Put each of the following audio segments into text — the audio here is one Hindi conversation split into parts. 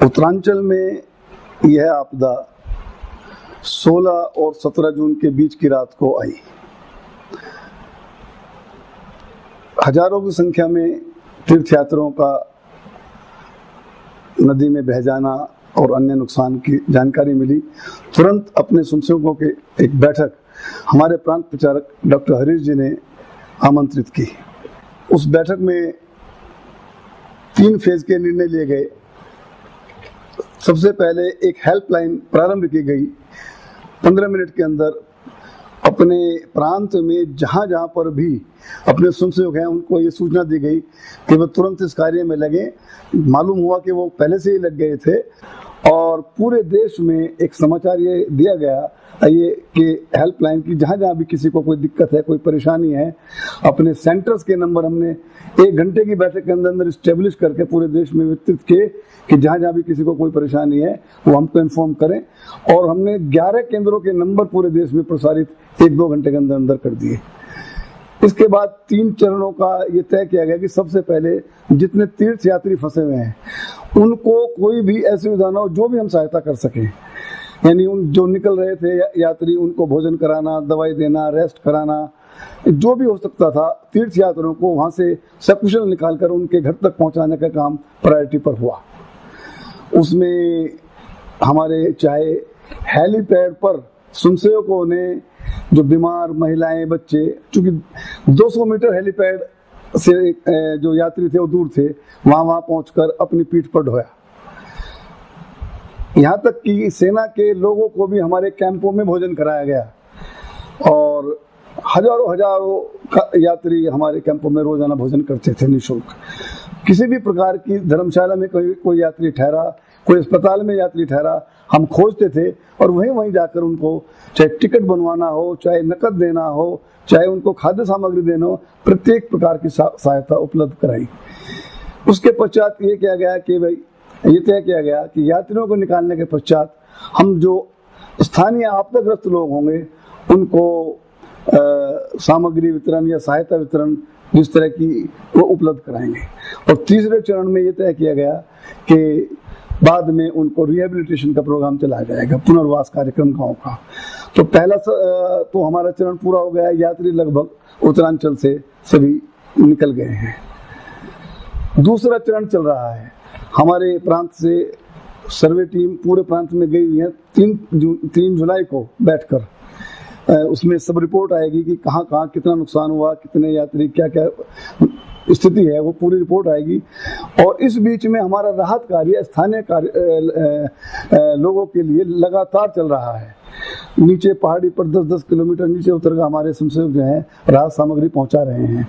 उत्तरांचल में यह आपदा 16 और 17 जून के बीच की रात को आई। हजारों की संख्या में तीर्थयात्रियों का नदी में बह जाना और अन्य नुकसान की जानकारी मिली। तुरंत अपने स्वयंसेवकों के एक बैठक हमारे प्रांत प्रचारक डॉक्टर हरीश जी ने आमंत्रित की। उस बैठक में 3 फेज के निर्णय लिए गए। सबसे पहले एक हेल्पलाइन प्रारंभ की गई। 15 मिनट के अंदर अपने प्रांत में जहाँ जहाँ पर भी अपने स्वयंसेवक हैं उनको ये सूचना दी गई कि वो तुरंत इस कार्य में लगे। मालूम हुआ कि वो पहले से ही लग गए थे और पूरे देश में एक समाचार ये दिया गया ये कि हेल्पलाइन की जहाँ जहाँ भी किसी को कोई दिक्कत है, कोई परेशानी है, अपने सेंटर्स के नंबर हमने 1 घंटे की बैठक के अंदर इस्टेब्लिश करके पूरे देश में विस्तृत किए कि जहाँ जहाँ भी किसी को कोई परेशानी है वो हमको इन्फॉर्म करें। और हमने 11 केंद्रों के नंबर पूरे देश में प्रसारित 1-2 घंटे के अंदर अंदर कर दिए। इसके बाद 3 चरणों का ये तय किया गया कि सबसे पहले जितने तीर्थ यात्री फंसे हुए हैं उनको कोई भी ऐसी सुविधा ना हो जो भी हम सहायता कर सकें। यानी उन जो निकल रहे थे यात्री उनको भोजन कराना, दवाई देना, रेस्ट कराना, जो भी हो सकता था तीर्थ यात्रियों को वहाँ से सकुशल निकालकर उनके घर तक पहुँचाने का काम प्रायोरिटी पर हुआ। उसमें हमारे चाहे हेलीपैड पर स्वयंसेवकों ने जो बीमार महिलाएं, बच्चे, चूँकि 200 मीटर हेलीपैड से जो यात्री थे वो दूर थे, वहाँ पहुँचकर अपनी पीठ पर ढोया। यहाँ तक कि सेना के लोगों को भी हमारे कैंपों में भोजन कराया गया और हजारों यात्री हमारे कैंपों में रोजाना भोजन करते थे निःशुल्क। किसी भी प्रकार की धर्मशाला में कोई यात्री ठहरा, कोई अस्पताल में यात्री ठहरा, हम खोजते थे और वहीं जाकर उनको चाहे टिकट बनवाना हो, चाहे नकद देना हो, चाहे उनको खाद्य सामग्री देना हो, प्रत्येक प्रकार की सहायता उपलब्ध कराई। उसके पश्चात ये किया गया कि भाई ये तय किया गया कि यात्रियों को निकालने के पश्चात हम जो स्थानीय आपदाग्रस्त लोग होंगे उनको सामग्री वितरण या सहायता वितरण जिस तरह की वो उपलब्ध कराएंगे। और तीसरे चरण में ये तय किया गया कि बाद में उनको रिहेबिलिटेशन का प्रोग्राम चलाया जाएगा, पुनर्वास कार्यक्रम गाँव का। तो पहला तो हमारा चरण पूरा हो गया, यात्री लगभग उत्तरांचल से सभी निकल गए हैं। दूसरा चरण चल रहा है, हमारे प्रांत से सर्वे टीम पूरे प्रांत में गई है 3 जुलाई को बैठकर, उसमें सब रिपोर्ट आएगी कि कहाँ कहाँ कितना नुकसान हुआ, कितने यात्री, क्या क्या स्थिति है, वो पूरी रिपोर्ट आएगी। और इस बीच में हमारा राहत कार्य स्थानीय लोगों के लिए लगातार चल रहा है। नीचे पहाड़ी पर 10-10 किलोमीटर नीचे उतरकर हमारे स्वयंसेवक जो हैं राहत सामग्री पहुंचा रहे हैं।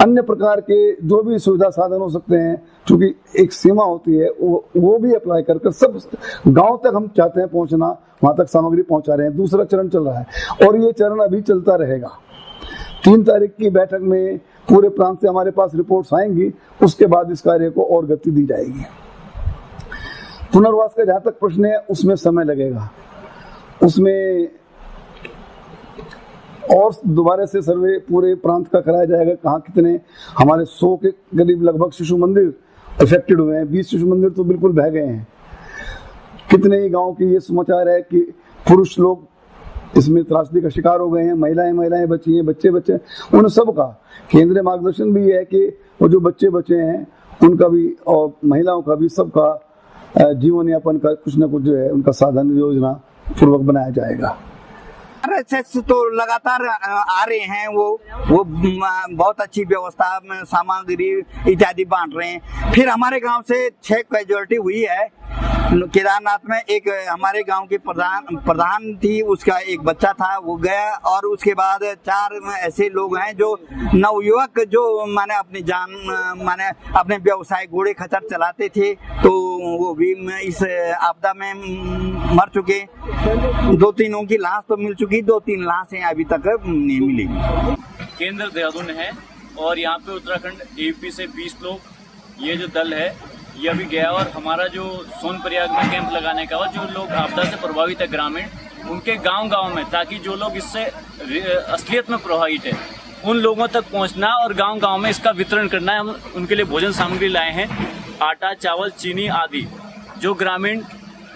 अन्य प्रकार के जो भी सुविधा साधन हो सकते हैं, क्योंकि एक सीमा होती है, वो भी अप्लाई कर सब गांव तक हम चाहते हैं पहुंचना, वहां तक सामग्री पहुंचा रहे हैं। दूसरा चरण चल रहा है और ये चरण अभी चलता रहेगा। 3 तारीख की बैठक में पूरे प्रांत से हमारे पास रिपोर्ट्स आएंगी, उसके बाद इस कार्य को और गति दी जाएगी। पुनर्वास का जहां तक प्रश्न है, उसमें समय लगेगा, उसमें और दोबारा से सर्वे पूरे प्रांत का कराया जाएगा। कहाँ कितने हमारे 100 के करीब लगभग शिशु मंदिर अफेक्टेड हुए हैं, 20 शिशु मंदिर तो बिल्कुल बह गए हैं। कितने ही गांव की ये समाचार है कि पुरुष लोग इसमें त्रासदी का शिकार हो गए हैं, महिलाएं बची हैं, बच्चे, उन सब का केंद्रीय मार्गदर्शन भी है कि वो जो बच्चे बचे हैं उनका भी और महिलाओं का भी, सबका जीवन यापन का कुछ न कुछ जो है उनका साधन योजना पूर्वक बनाया जाएगा। RSS तो लगातार आ रहे हैं, वो बहुत अच्छी व्यवस्था में सामग्री इत्यादि बांट रहे हैं। फिर हमारे गांव से 6 कैजुअलिटी हुई है केदारनाथ में। एक हमारे गांव की प्रधान थी, उसका एक बच्चा था, वो गया। और उसके बाद 4 ऐसे लोग हैं जो नवयुवक जो माने अपनी जान माने अपने व्यवसाय घोड़े खच्चर चलाते थे, तो वो भी इस आपदा में मर चुके। 2-3 की लाश तो मिल चुकी, 2-3 लाशें अभी तक नहीं मिली। केंद्र देहरादून है और यहाँ पे उत्तराखंड यूपी से 20 लोग ये जो दल है ये अभी गया। और हमारा जो सोनप्रयाग में कैंप लगाने का, जो लोग आपदा से प्रभावित है ग्रामीण, उनके गांव में, ताकि जो लोग इससे असलियत में प्रभावित है उन लोगों तक पहुंचना और गांव में इसका वितरण करना है। हम उनके लिए भोजन सामग्री लाए हैं, आटा, चावल, चीनी आदि। जो ग्रामीण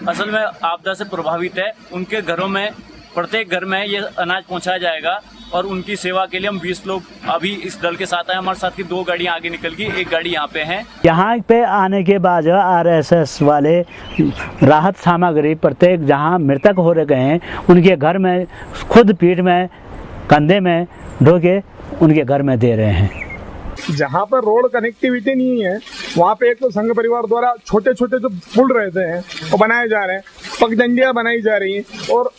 असल में आपदा से प्रभावित है उनके घरों में, प्रत्येक घर में ये अनाज पहुंचाया जाएगा। और उनकी सेवा के लिए हम 20 लोग अभी इस दल के साथ हैं। हमारे साथ की 2 गाड़ियां आगे निकल गई, 1 गाड़ी यहाँ पे है। यहाँ पे आने के बाद RSS वाले राहत सामग्री प्रत्येक जहाँ मृतक हो गए हैं उनके घर में खुद पीठ में कंधे में ढो के उनके घर में दे रहे हैं। जहाँ पर रोड कनेक्टिविटी नहीं है वहाँ पे एक तो संघ परिवार द्वारा छोटे छोटे जो पुल रहते हैं वो बनाए जा रहे हैं, पगडंडियाँ बनाई जा रही हैं और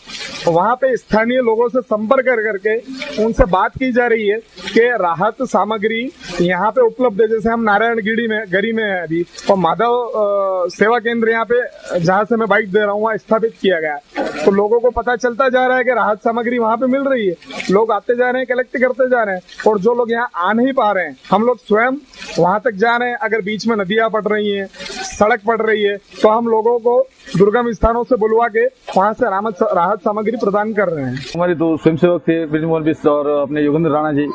वहाँ पे स्थानीय लोगों से संपर्क कर करके उनसे बात की जा रही है कि राहत सामग्री यहाँ पे उपलब्ध है। जैसे हम नारायणगढ़ी में गरी में है अभी, और माधव सेवा केंद्र यहाँ पे जहाँ से मैं बाइक दे रहा हूँ वहाँ स्थापित किया गया है। तो लोगों को पता चलता जा रहा है कि राहत सामग्री वहाँ पे मिल रही है, लोग आते जा रहे हैं, कलेक्ट करते जा रहे हैं। और जो लोग यहाँ आ नहीं पा रहे हैं, हम लोग स्वयं वहाँ तक जा रहे हैं। अगर बीच में नदियाँ पड़ रही हैं, सड़क पड़ रही है, तो हम लोगों को दुर्गम स्थानों से बुलवा के वहाँ से राहत सामग्री प्रदान कर रहे हैं। हमारे 2 स्वयंसेवक थे, ब्रिजमोहन बिश्ट और अपने योगेंद्र राणा जी,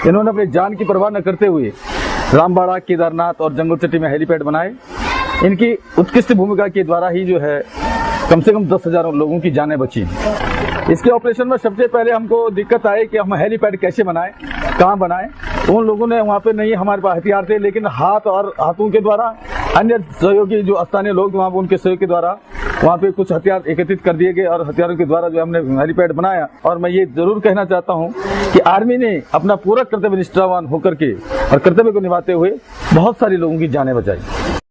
इन्होंने अपनी जान की परवाह न करते हुए रामबाड़ा, केदारनाथ और जंगलचट्टी में हेलीपैड बनाए। इनकी उत्कृष्ट भूमिका के द्वारा ही जो है कम से कम 10,000 लोगों की जानें बची। इसके ऑपरेशन में सबसे पहले हमको दिक्कत आई कि हम हेलीपैड कैसे बनाएं, कहाँ बनाएं। तो उन लोगों ने वहाँ पे नहीं हमारे पास हथियार थे, लेकिन हाथों के द्वारा अन्य सहयोगी जो स्थानीय लोग वहाँ पे उनके सहयोग के द्वारा वहाँ पे कुछ हथियार एकत्रित कर दिए गए और हथियारों के द्वारा जो हमने हेलीपैड बनाया। और मैं ये जरूर कहना चाहता हूँ कि आर्मी ने अपना पूरा कर्तव्य निष्ठावान होकर के और कर्तव्य को निभाते हुए बहुत सारे लोगों की जानें बचाई।